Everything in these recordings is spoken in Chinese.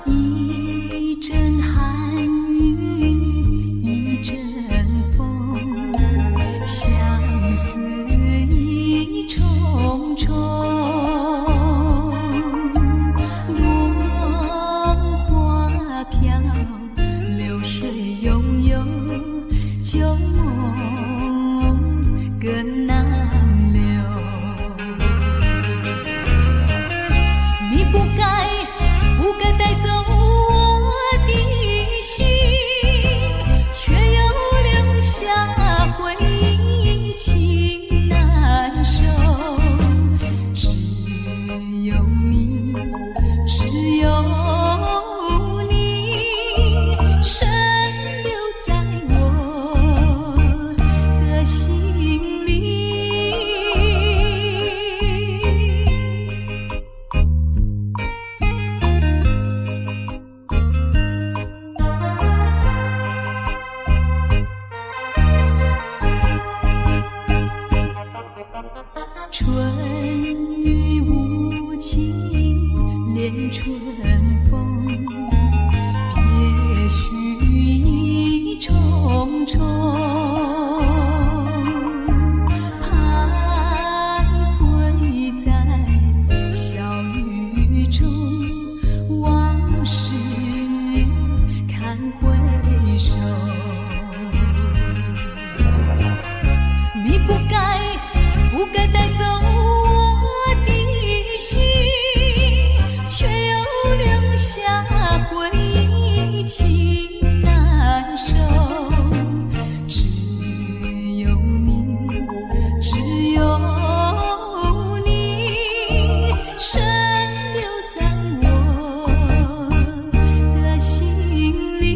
一阵寒雨一阵风，相思意重重，落花飘，流水悠悠，旧梦更难留。你不该带走我的心，却又留下回忆情难收。只有你，只有你，深留在我的心里。春雨无情恋春风，别绪意重重，徘徊在小雨中，往事看回首。你不该带走我的心，却又留下回忆情难收。只有你，只有你，深留在我的心里。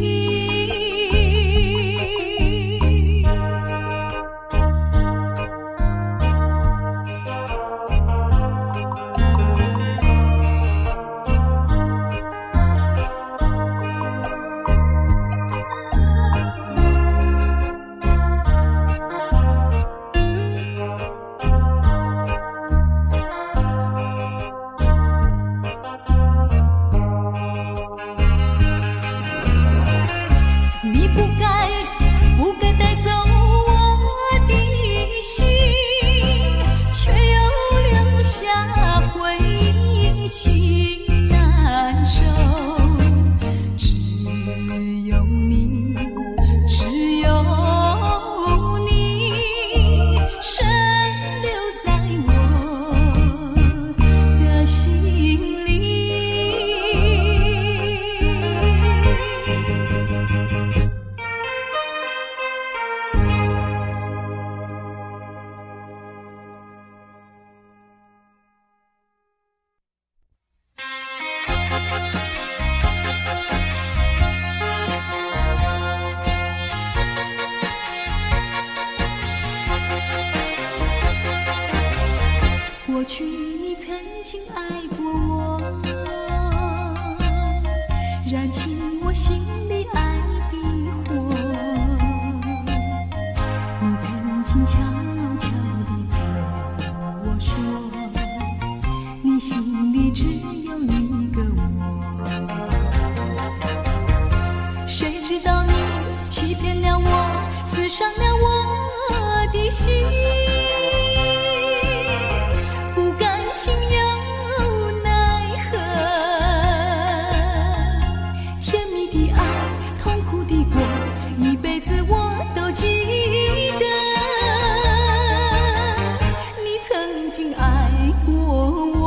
你不该带走我的心，却又留下回忆情难收。只有你，只有你，深留在我的心里。过去你曾经爱过我，燃起我心里爱的火。你曾经悄悄地对我说，你心里只有一个我。谁知道你欺骗了我，刺伤了我的心。心有奈何，甜蜜的爱，痛苦的过，一辈子我都记得。你曾经爱过我，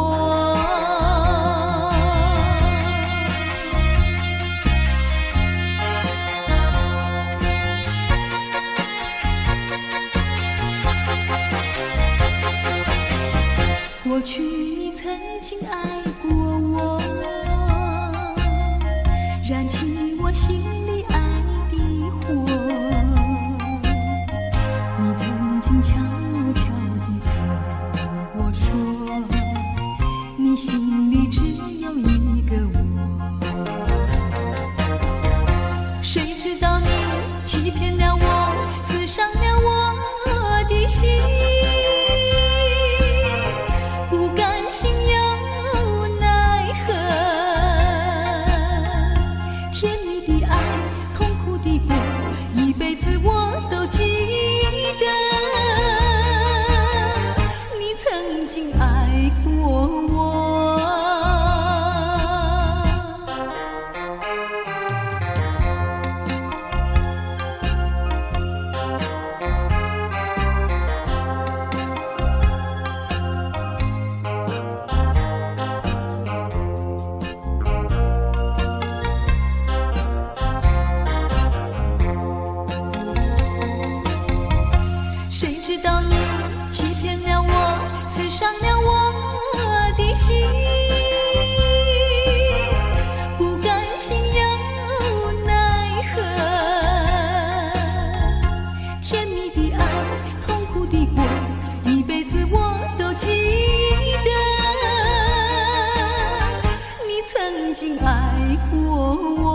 过去你曾经爱过我，燃起我心里爱的火。你曾经悄悄地对我说，你心里只有一个我。谁知道你欺骗了我，刺伤了我的心。不甘心有奈何，爱过我。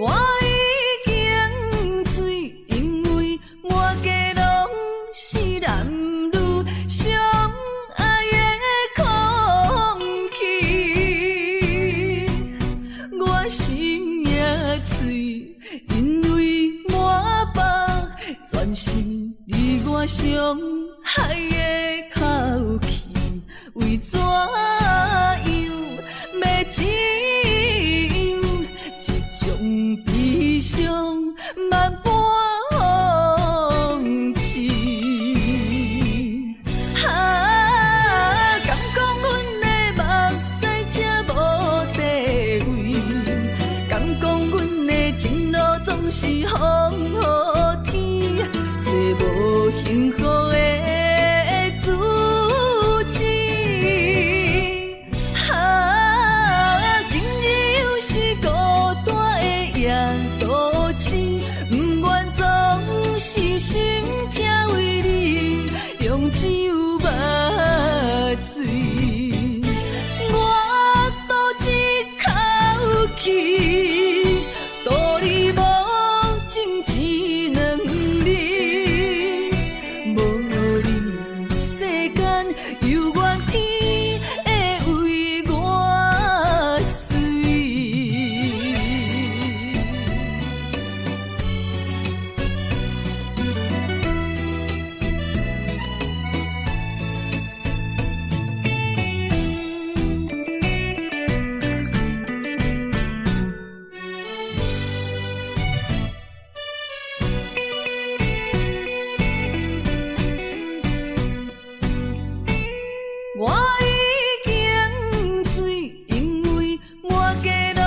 我已经醉，因为满街拢是男女相爱的空气。我心也醉，因为满腹全是你我相爱的口气。为怎样要只有一种悲伤万般放弃？敢讲阮的目屎才无地位，敢讲阮的情路总是风雨天，找无幸福的自己。今日又是孤单的夜都市，不愿总是心痛为你用酒目醉。我赌一口气，赌你无情一两日，无你世间犹原天会为我碎。我已经醉，因为满街拢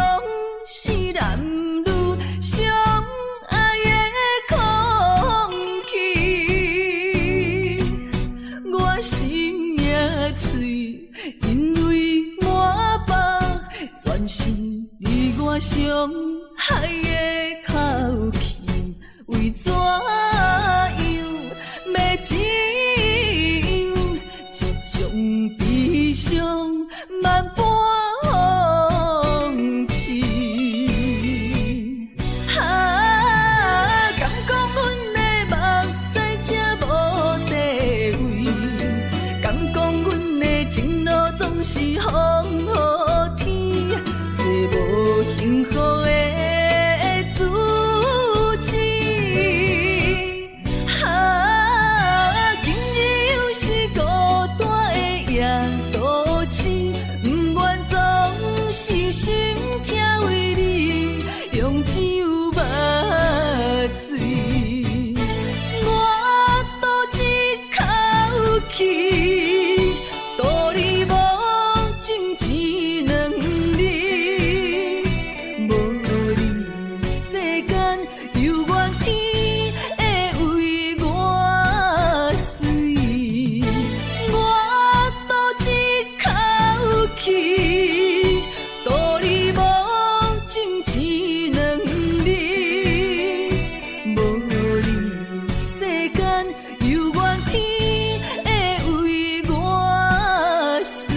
是男女相爱的空气。我心也醉，因为满腹全是你我相爱的口气。为怎样要只有一种悲伤万般放弃？敢讲阮的目屎才无地位，敢讲阮的情路总是风雨天，找无幸福的自己。今日又是孤单的夜都市，不愿总是心痛为你用酒目醉。我赌一口气，赌你无情一两日，无你世间犹原天会为我碎。我赌一口气，赌你无情一两日，无你世间犹原天会为我碎。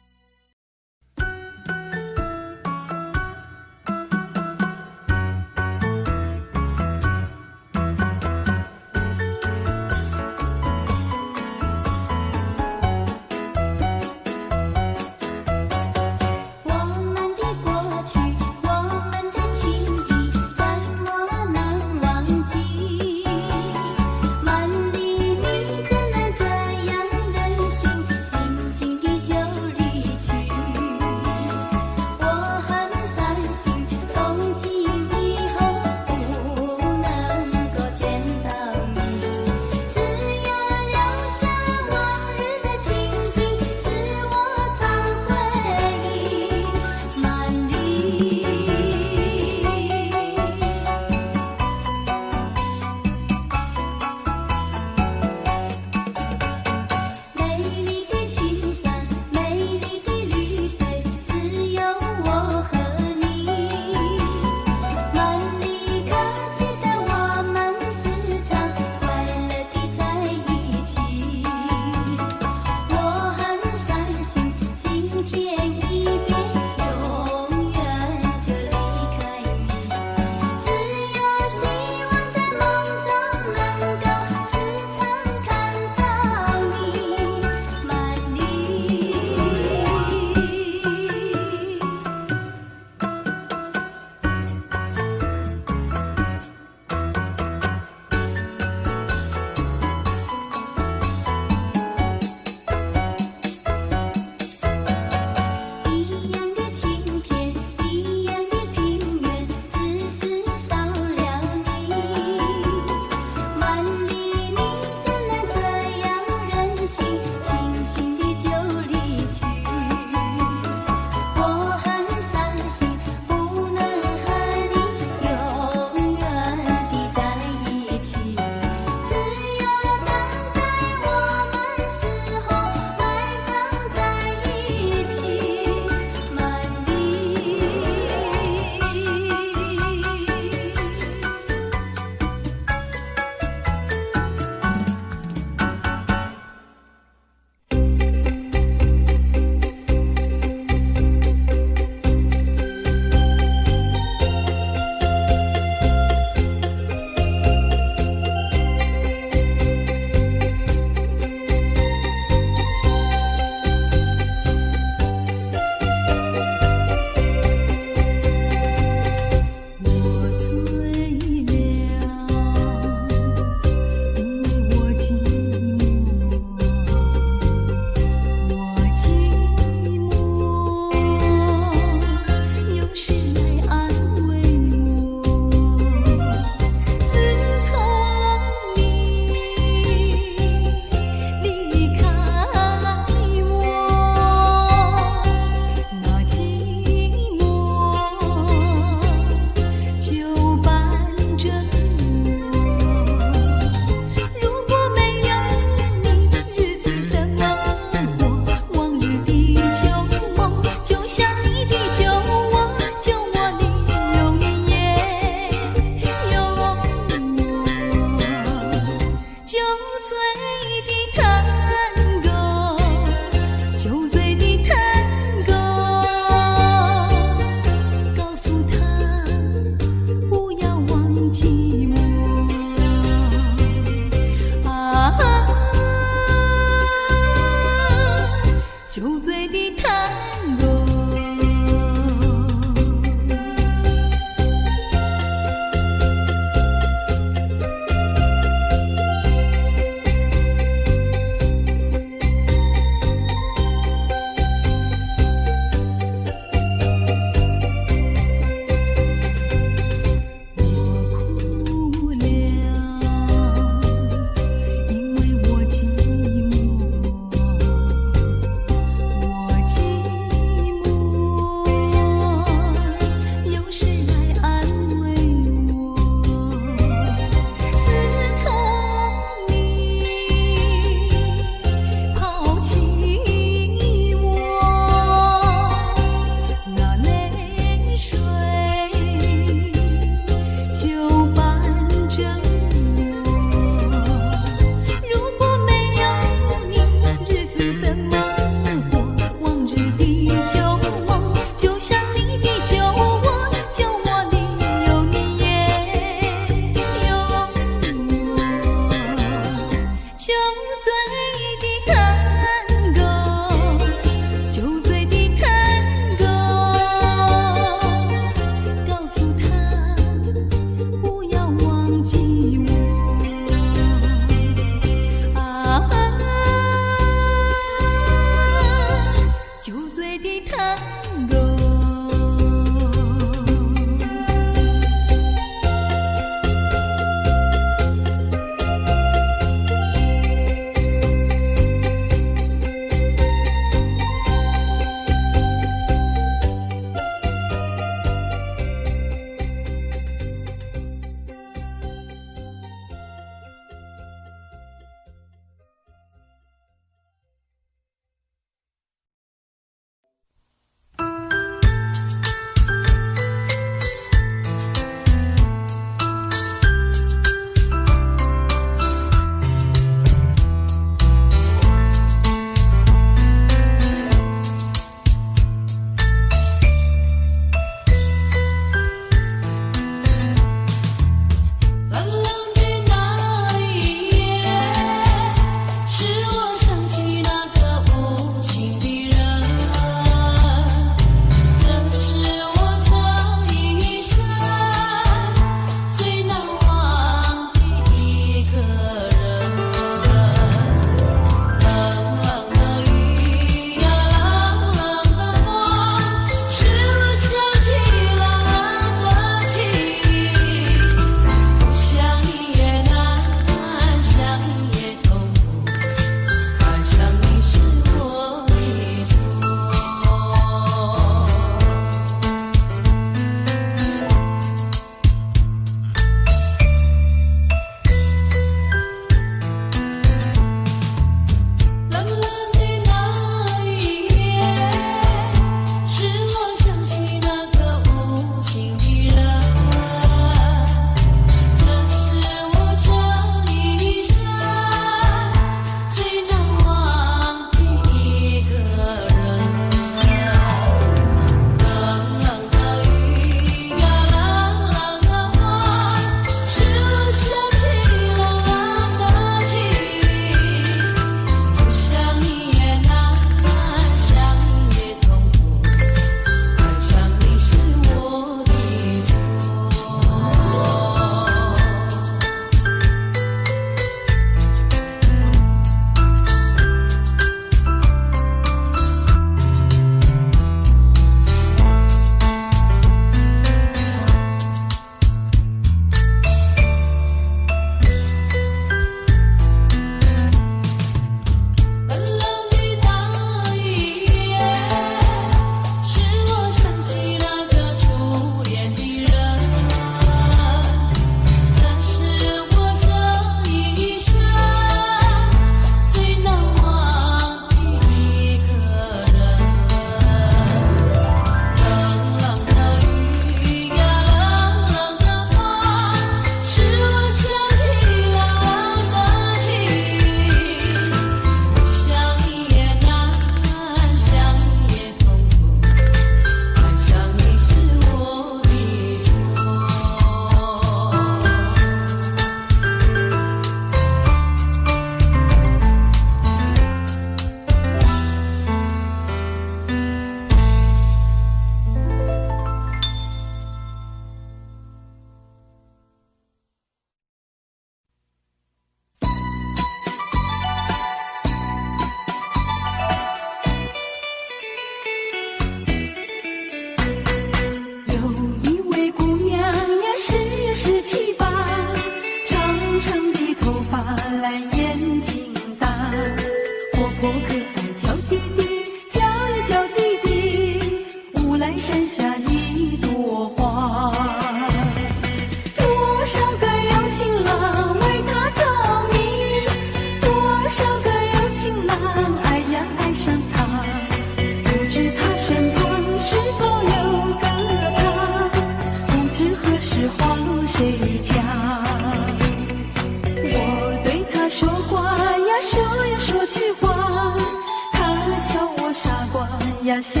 呀，笑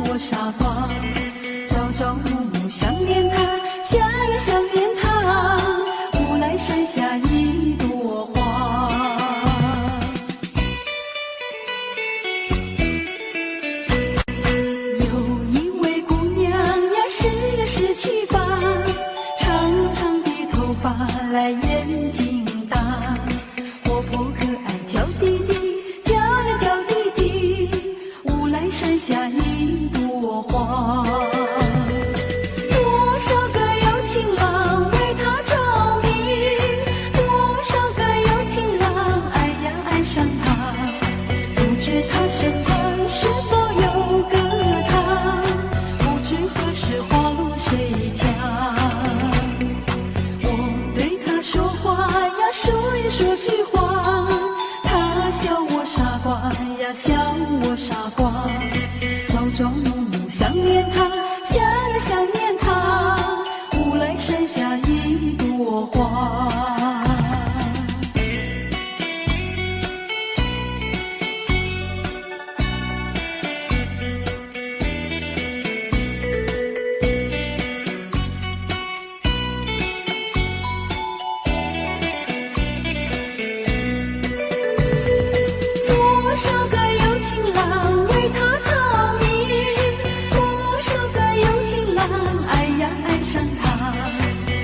我傻瓜。朝朝暮暮想念他，想呀想念他，无来山下一朵花。有一位姑娘呀，十七八，长长的头发来眼睛大，活泼可爱娇滴滴，娇呀娇滴滴，无来山下一朵花。多少个有情郎为她着迷，多少个有情郎爱呀爱上她，不知她身旁是否有个他，不知何时花落谁家。我对她说话呀，说一说句话，她笑我傻瓜呀，笑我傻瓜。朝朝暮暮想念她，想呀想念她，无来山下一朵花。多少个有情郎为她着迷，多少个有情郎爱呀爱上她，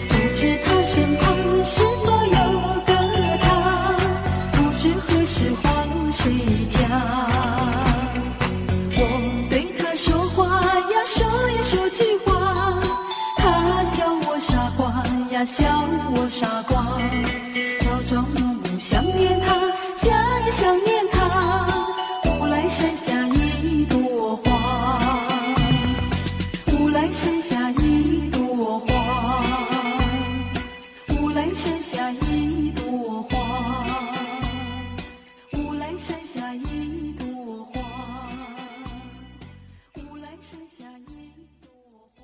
不知她身旁是否有个他，不知何时花落谁家。我对她说话呀，说一说句话，她笑我傻瓜呀，笑我傻瓜。朝朝暮暮想念她，想呀想念她，无来山下一朵花，无来山下一朵花，无来山下一朵花，无来山下一朵花，无来山下一朵花。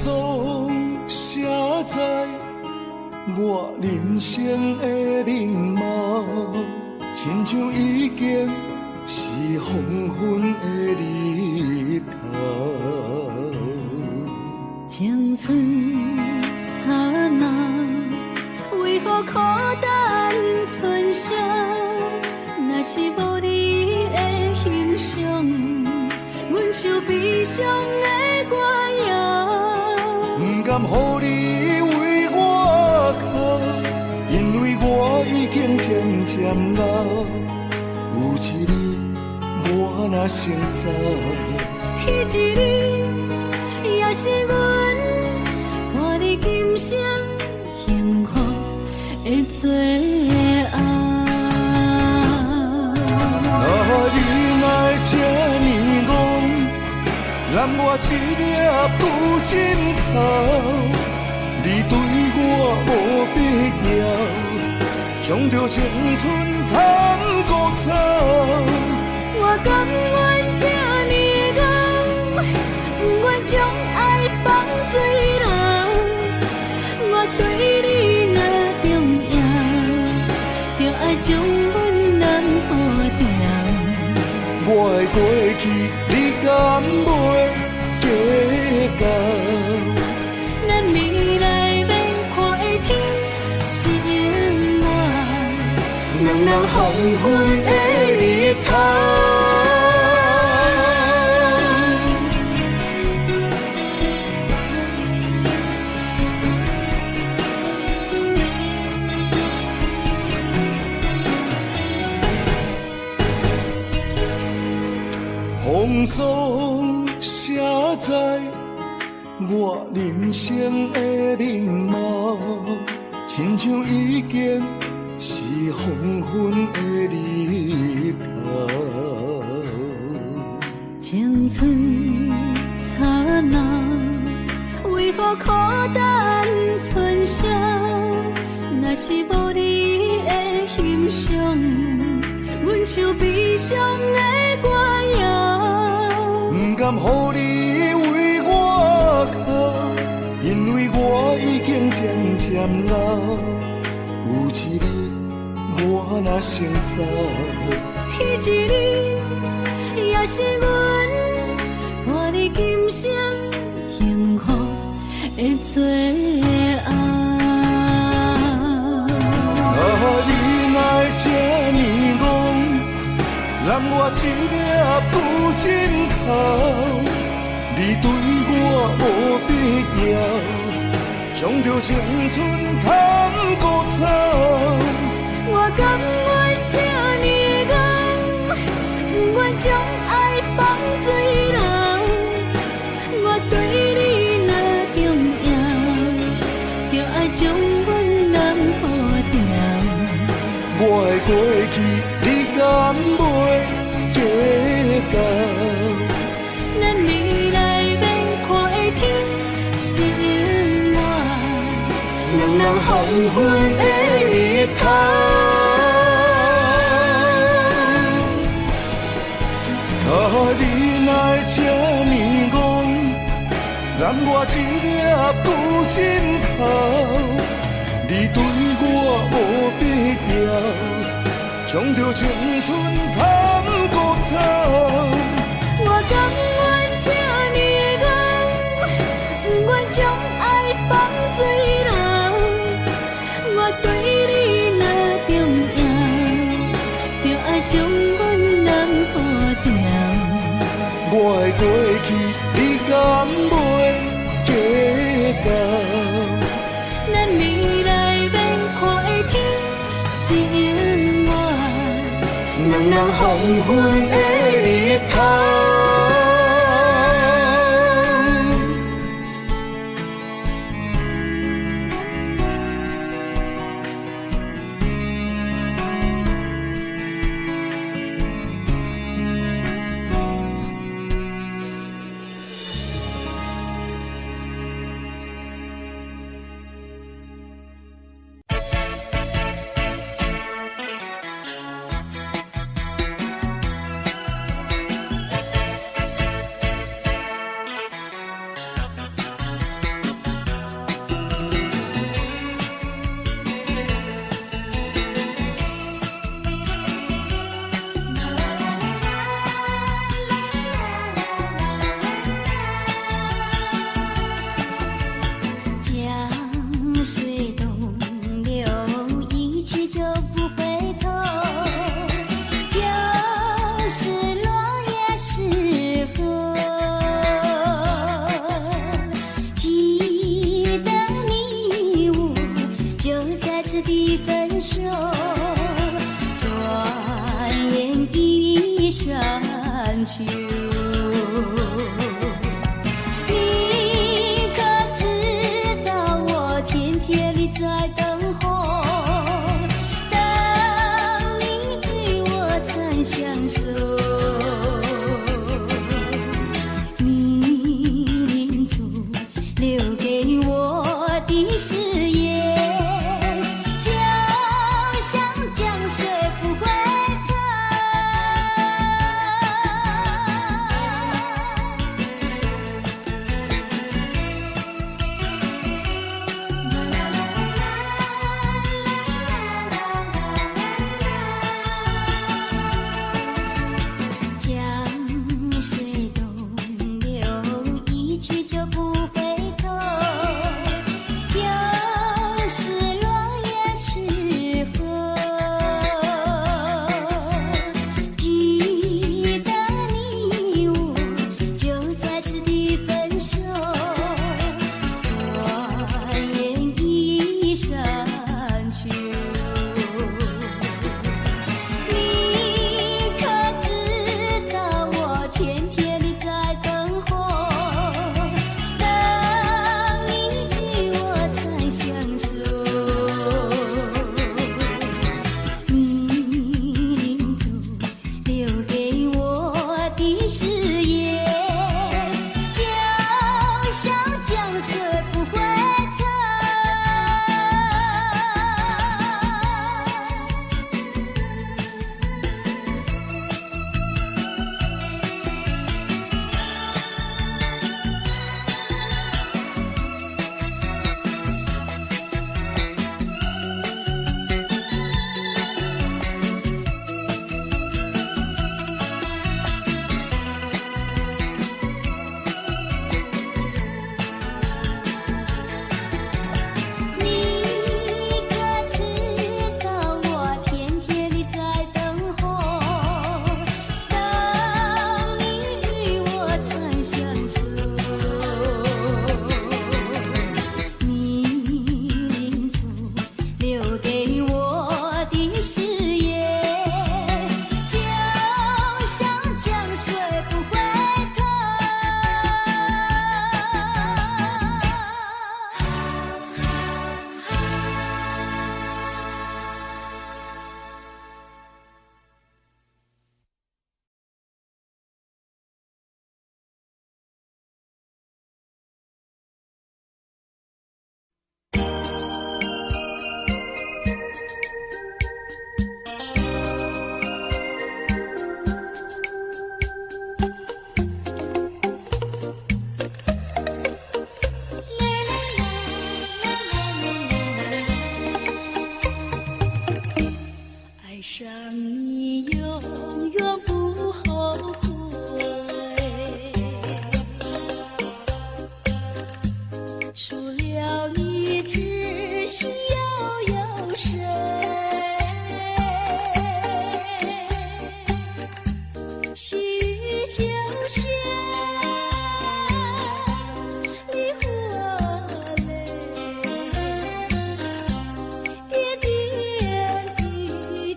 霜写在我人生的面貌，亲像已经是黄昏的日头。青春刹那，为何孤单春宵？若是无你的欣赏，阮像悲伤的歌谣。不甘予你为我哭，因为我已经渐渐老。有一日我若先走，彼一日也是阮伴你今生幸福的最后。你来这呢戆，揽我一粒不枕头。你对我无必要，将着青春贪古草。我甘愿这呢戆，不愿将爱放水流。我对你若重要，就爱将阮人付掉。我的过去，你敢袂计较？咱未来要看的天是永远，两人黄昏的日头。风霜写在我人生的面貌，亲像已经是黄昏的日头。青春刹那，为何孤单春宵？若是无你的欣赏，阮像悲伤的歌谣。不甘予你为我哭，因为我已经渐渐老。有一日我若先走，彼一日也是阮伴你今生幸福的最后。你来这呢戆，揽我一粒不枕头。你对我无必要，将着青春贪古草。我甘愿这呢戆，不愿将爱放水流。我对你若重要，就爱将阮人付掉。我的过去，你敢袂计较？咱未来要看的天是永远，两人黄昏的日头。你来这呢戆，揽我一粒不枕头。你对我无必要，将着青春贪古草。我甘愿这呢戆，不愿将爱放水流。我对你若重要，就爱将阮人付掉。我的过去，你敢袂计较？咱未来要看的天是永远，两人黄昏的日头。山丘。你可知道我天天里在等候，等你与我曾相守。你临终留给我的誓言，就像江水不回头。江水东流，一去就不回头。有时落叶是风，记得你我就在此地分手，转眼已山丘。你可知道我天天里在等候，等你与我曾相守。你临终留给我的誓言，就像江水不回头。你可知道我天天里在等候，等你与我曾相守。你临终留给我的誓言，就像江水不回头。爱上你永远不后悔，除了你只需要有谁？细雨就像梨花泪，点点滴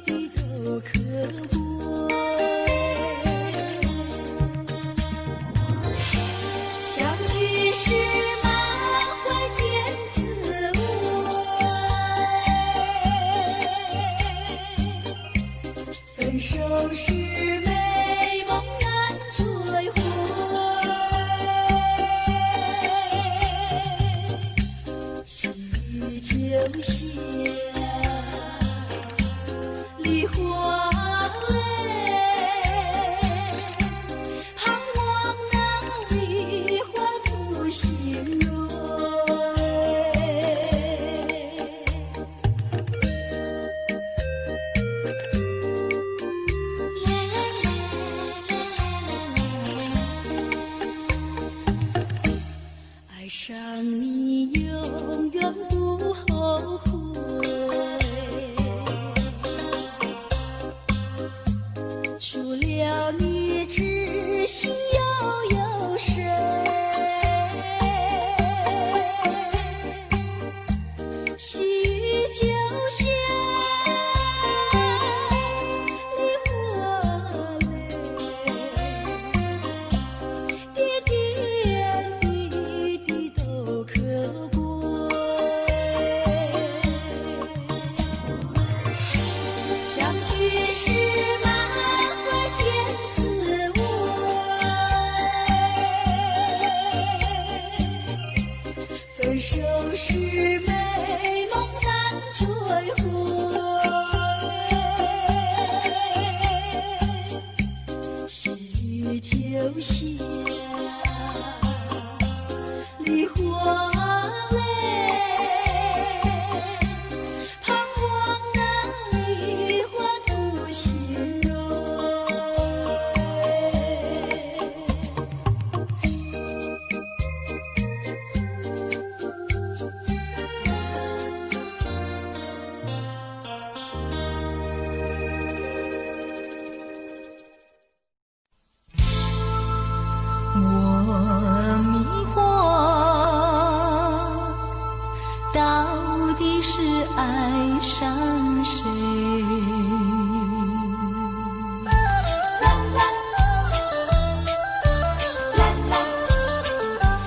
滴都可贵。相聚时满怀甜滋味，分手时美梦难追回。细雨就像梨花泪，盼望那梨花不心蕊。爱上你永远不后悔，除了你只需要有谁？细雨就像梨花泪。秋霞，梨花泪，彷徨那梨花吐心蕊。我迷惑，到底是爱上谁？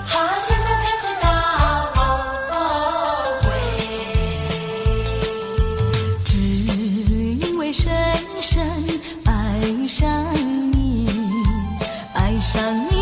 好，现在才知道后悔，只因为深深爱上你，爱上你。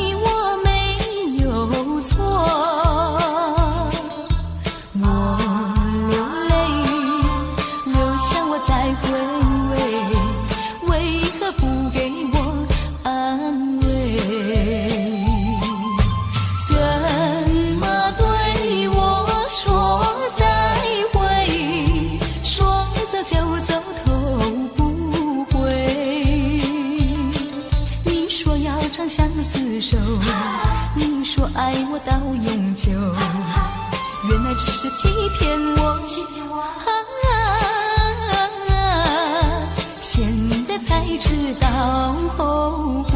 相厮守，你说爱我到永久，原来只是欺骗我，现在才知道后悔。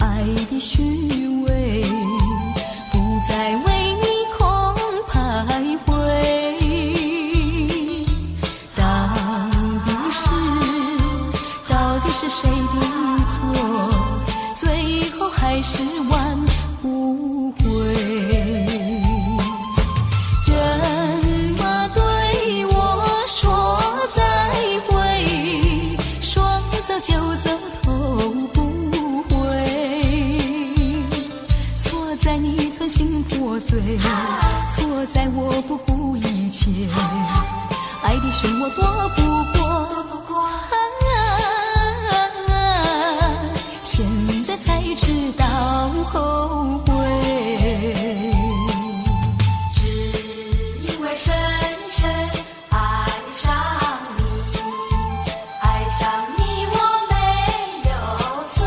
爱的虚伪，不再为你空徘徊。到底是谁的错？最后还是挽不回。怎么对我说再会？说走就走，头不在你存心破碎，错在我不顾一切，爱的漩涡躲不过，现在才知道后悔，只因为深深爱上你，爱上你我没有错。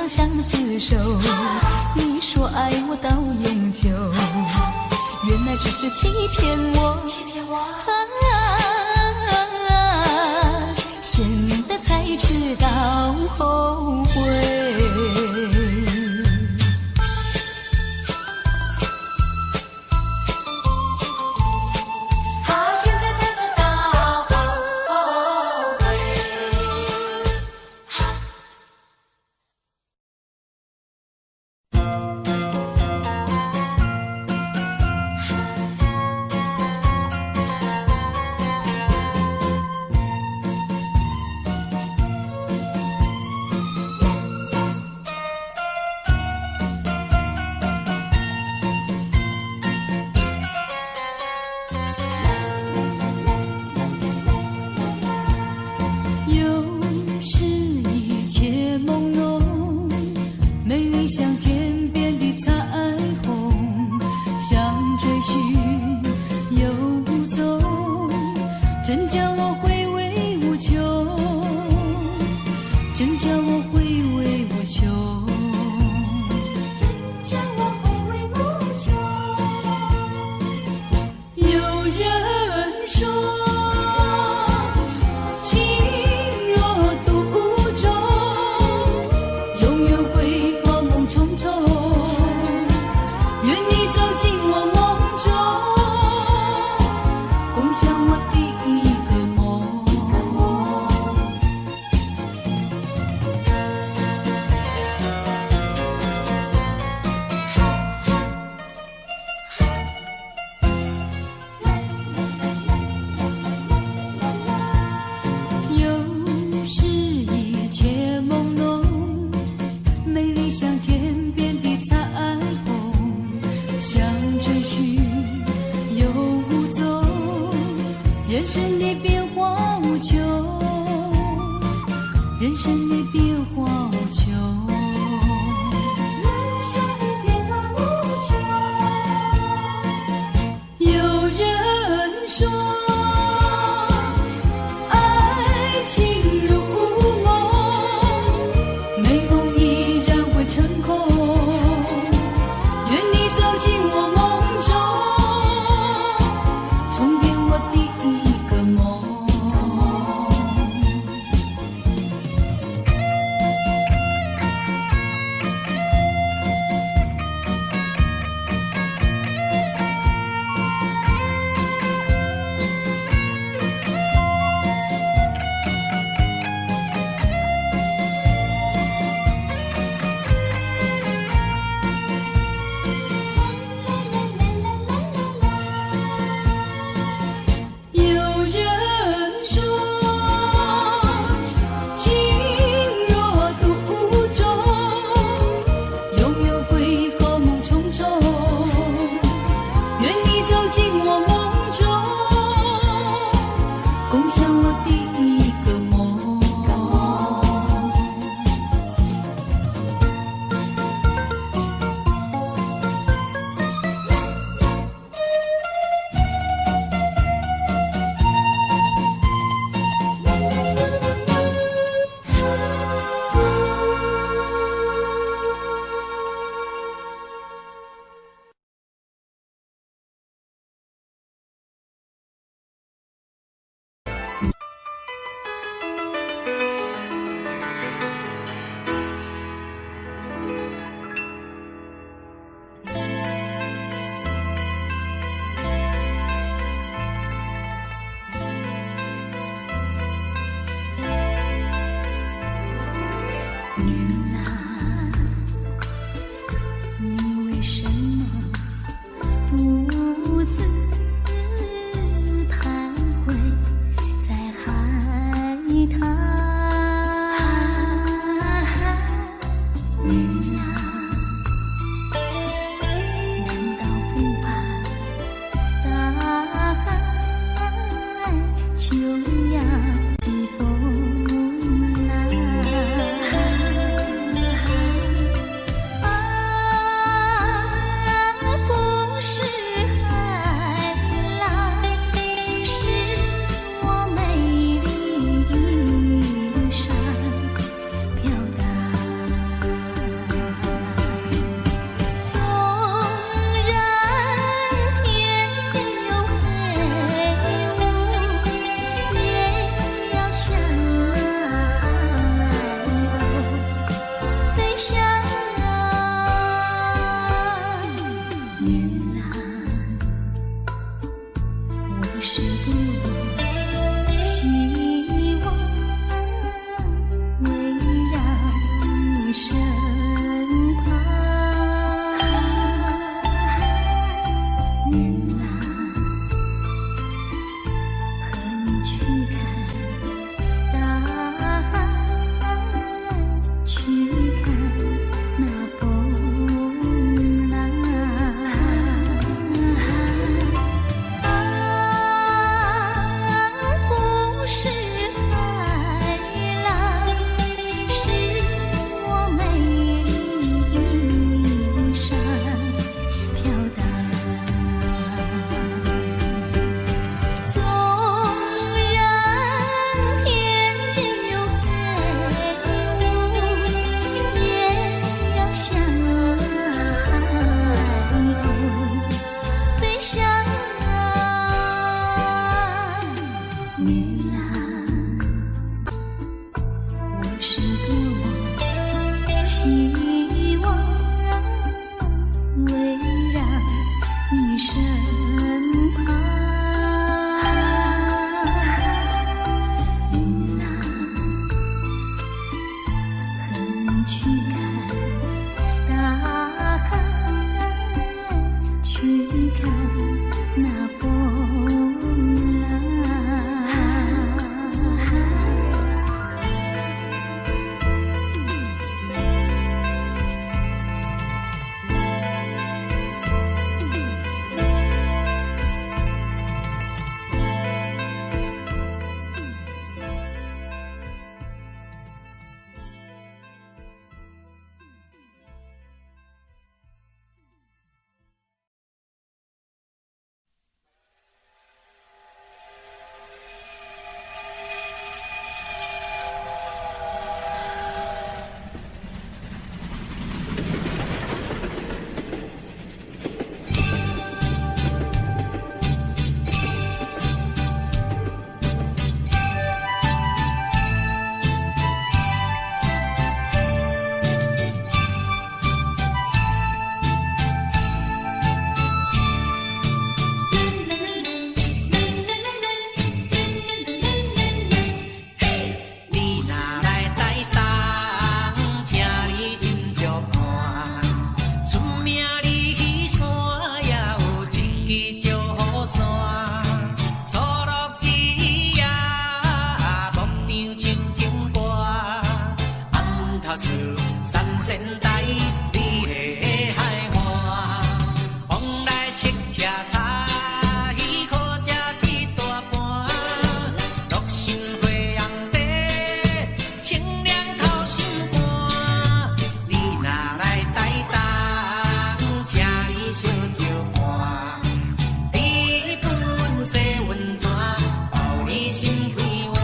相厮守，你说爱我到永久，原来只是欺骗我，现在才知道后悔。人生的变化无穷，人生的变化无穷。有人说，爱情如梦，美梦依然会成空。愿你走进我梦中，重圆我第一个梦。你的海岸，往来色骑茶，伊可食一大盘。乐心花阳地，清凉透心肝。你若来台东，请你烧酒看。你本色温泉，包你心开换。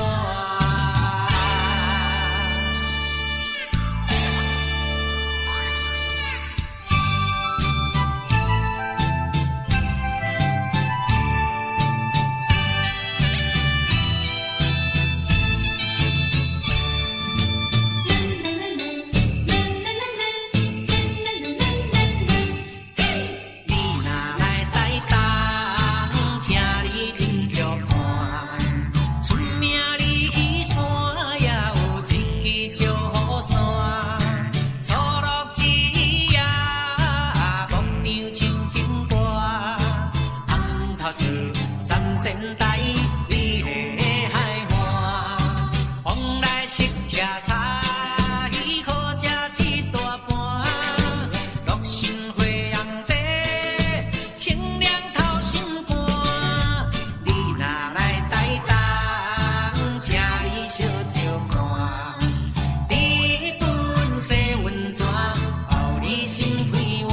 三仙台，你的海岸，往来色骑茶，伊可食一大盘。乐心花阳地，清凉透心肝。你若来台东，请你烧酒看。你本色温泉，包你心开换。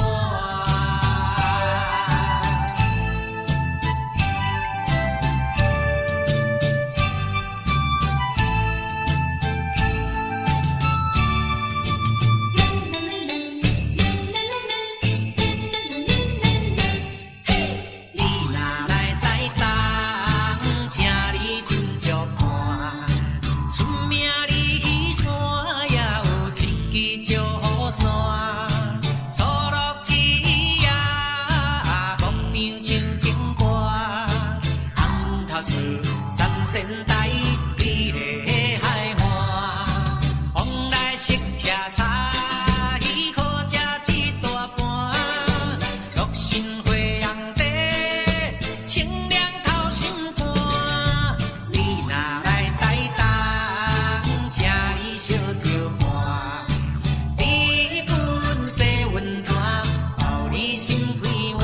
三仙台，你的海岸，往来色骑茶，伊可食一大盘。乐心花阳地，清凉透心肝。你若来台东，请你烧酒看。你本色温泉，包你心开换。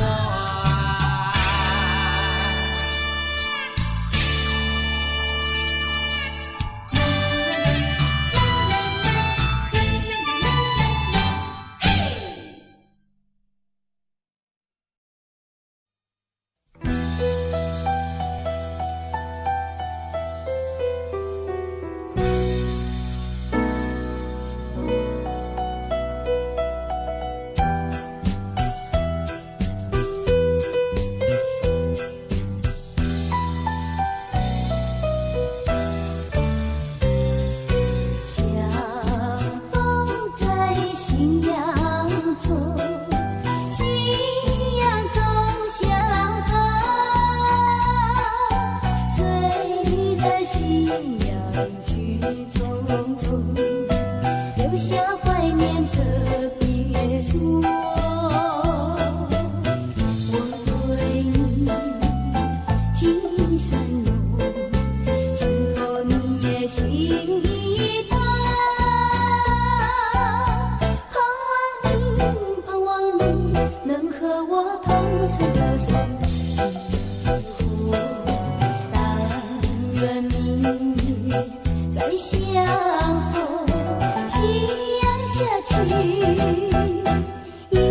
一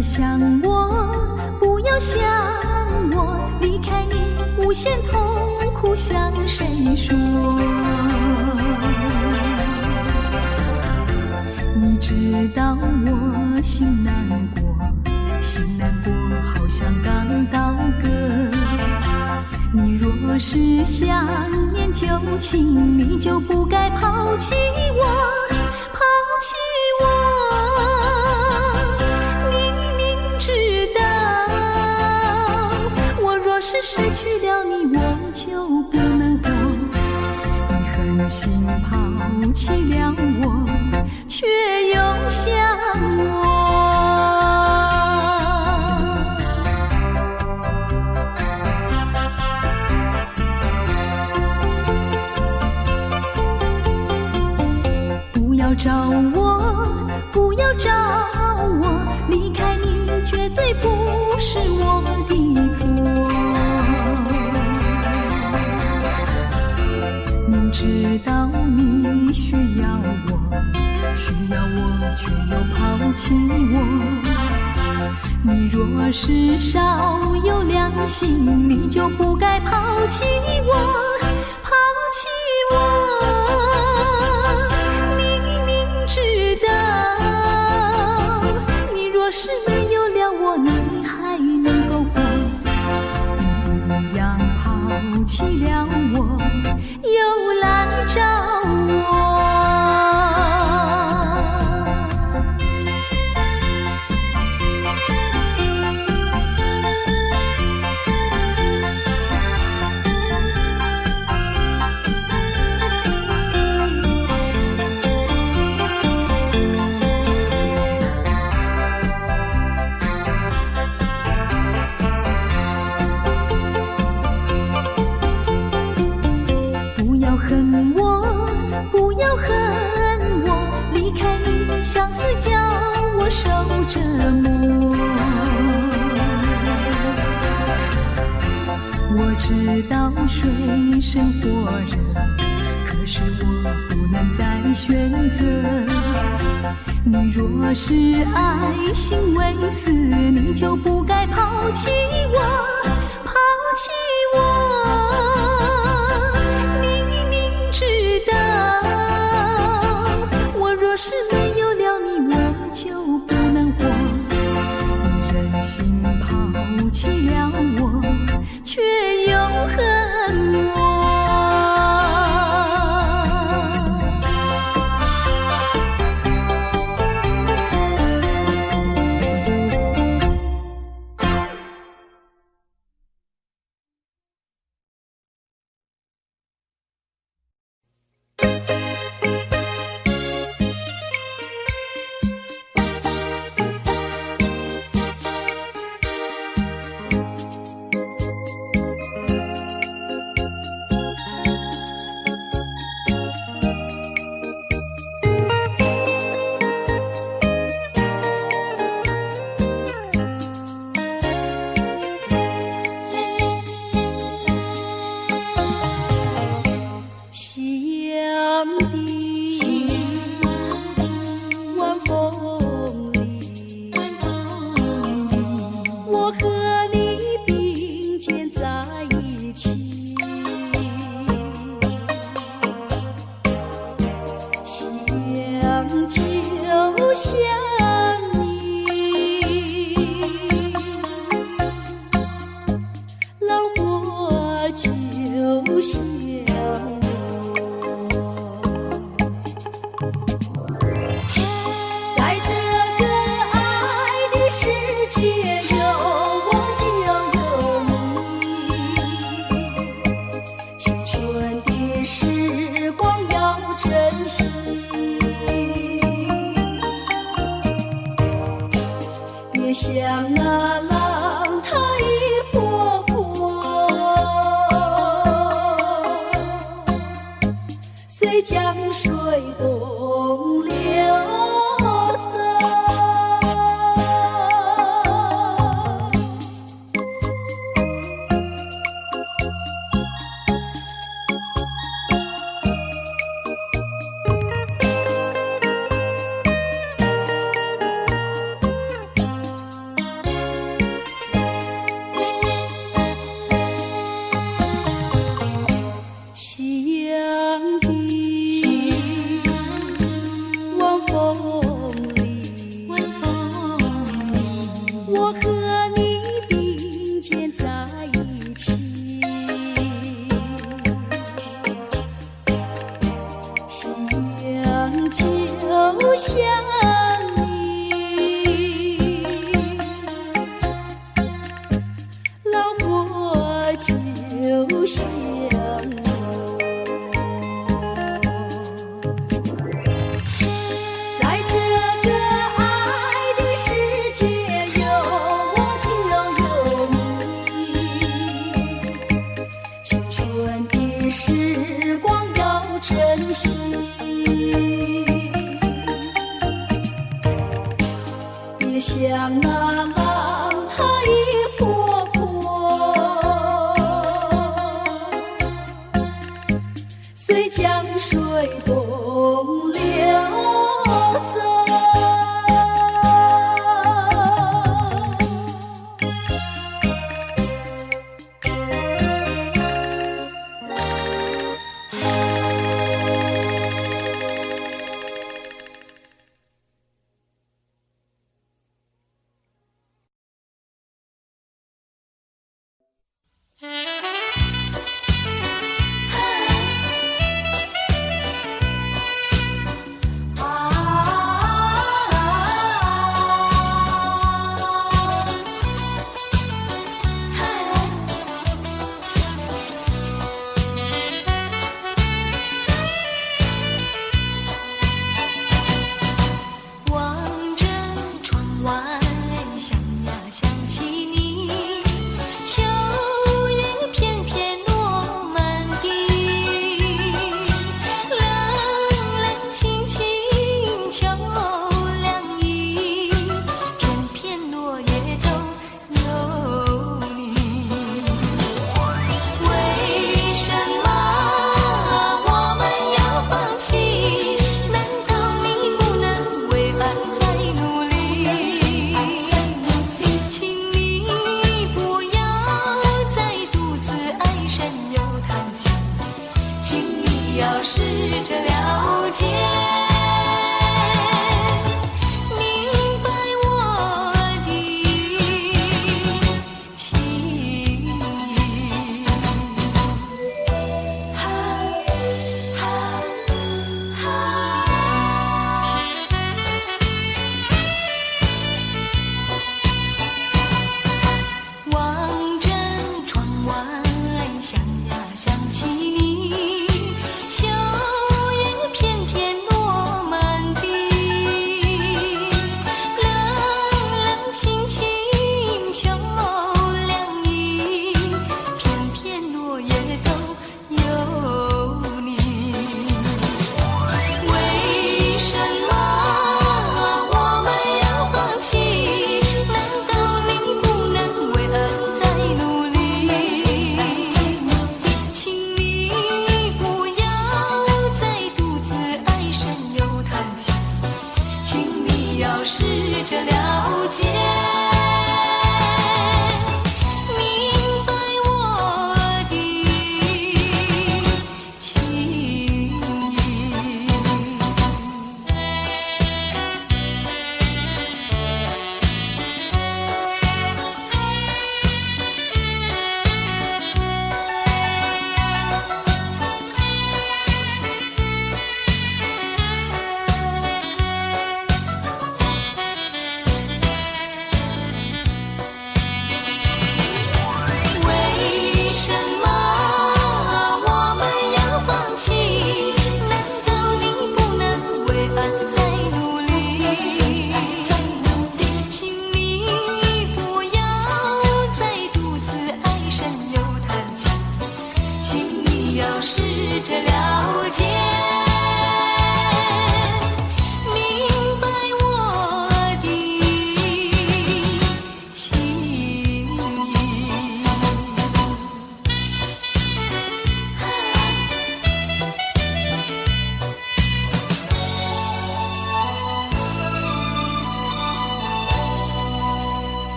想我，不要想我，离开你无限痛苦向谁说？你知道我心难过，心难过好像刚到歌。你若是想念旧情，你就不该抛弃我，抛弃我。若是失去了你，我就不能活。你狠心抛弃了我，却又想我。不要找我，我，不要找我，离开你绝对不是我的错。明知道你需要我，却又抛弃我。你若是少有良心，你就不该抛弃我，抛弃我。你明知道，你若是没有了我，你还能够活。你一样抛弃了我，又来找我。相思叫我受折磨，我知道水深火热，可是我不能再选择。你若是爱心未死，你就不该抛弃我，抛弃我。你明知道，我若是没有了你，我就不能活。你忍心抛弃了我，却又恨我。的香啊，海婆婆，随江水东流走。